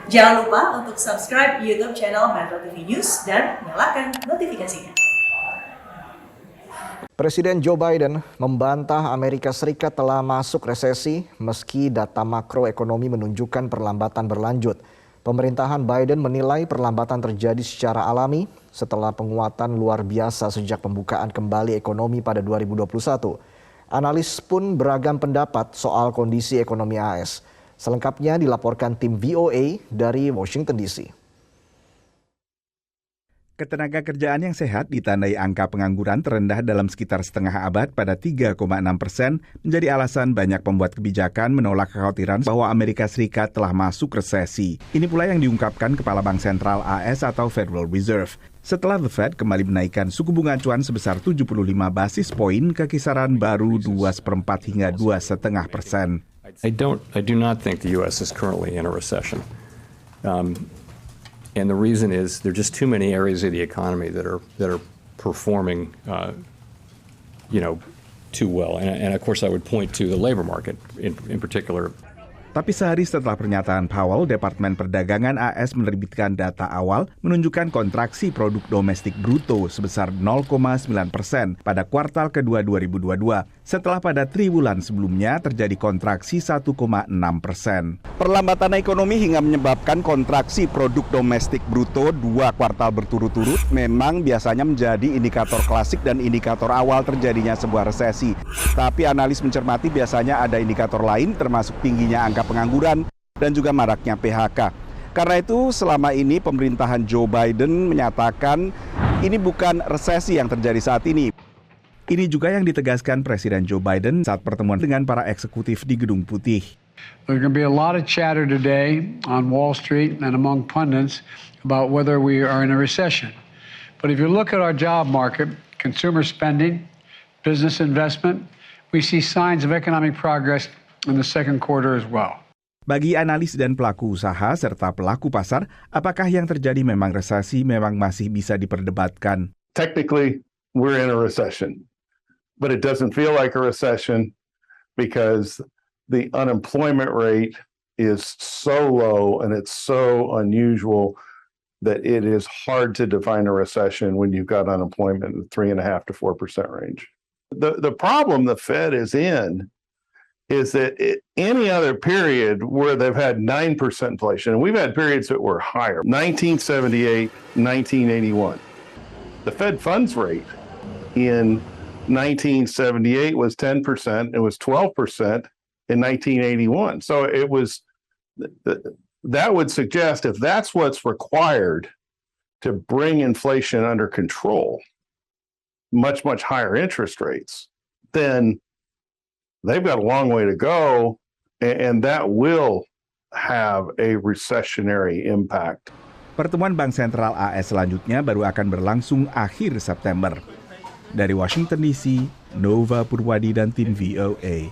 Jangan lupa untuk subscribe YouTube channel Metro TV News dan nyalakan notifikasinya. Presiden Joe Biden membantah Amerika Serikat telah masuk resesi meski data makroekonomi menunjukkan perlambatan berlanjut. Pemerintahan Biden menilai perlambatan terjadi secara alami setelah penguatan luar biasa sejak pembukaan kembali ekonomi pada 2021. Analis pun beragam pendapat soal kondisi ekonomi AS. Selengkapnya dilaporkan tim VOA dari Washington DC. Ketenaga kerjaan yang sehat ditandai angka pengangguran terendah dalam sekitar setengah abad pada 3,6% menjadi alasan banyak pembuat kebijakan menolak kekhawatiran bahwa Amerika Serikat telah masuk resesi. Ini pula yang diungkapkan Kepala Bank Sentral AS atau Federal Reserve. Setelah The Fed kembali menaikkan suku bunga acuan sebesar 75 basis poin ke kisaran baru 2,4 hingga 2,5%. I do not think the U.S. is currently in a recession. And the reason is there are just too many areas of the economy that are performing, too well. And of course, I would point to the labor market in particular. Tapi sehari setelah pernyataan Powell, Departemen Perdagangan AS menerbitkan data awal menunjukkan kontraksi produk domestik bruto sebesar 0,9% pada kuartal kedua 2022, setelah pada triwulan sebelumnya terjadi kontraksi 1,6%. Perlambatan ekonomi hingga menyebabkan kontraksi produk domestik bruto 2 kuartal berturut-turut memang biasanya menjadi indikator klasik dan indikator awal terjadinya sebuah resesi. Tapi analis mencermati biasanya ada indikator lain termasuk tingginya angka pengangguran dan juga maraknya PHK. Karena itu selama ini pemerintahan Joe Biden menyatakan ini bukan resesi yang terjadi saat ini. Ini juga yang ditegaskan Presiden Joe Biden saat pertemuan dengan para eksekutif di Gedung Putih. There's going to be a lot of chatter today on Wall Street and among pundits about whether we are in a recession. But if you look at our job market, consumer spending, business investment, we see signs of economic progress in the second quarter as well. Bagi analis dan pelaku usaha serta pelaku pasar, apakah yang terjadi memang resesi memang masih bisa diperdebatkan? Technically, we're in a recession, but it doesn't feel like a recession because the unemployment rate is so low and it's so unusual that it is hard to define a recession when you've got unemployment in the 3.5% to 4% range. The problem the Fed is in is that any other period where they've had 9% inflation, and we've had periods that were higher, 1978, 1981. The Fed funds rate in 1978 was 10%, it was 12% in 1981. So it was, that would suggest if that's what's required to bring inflation under control, much higher interest rates, then they've got a long way to go, and that will have a recessionary impact. Pertemuan Bank Sentral AS selanjutnya baru akan berlangsung akhir September. Dari Washington DC, Nova Purwadi dan tim VOA.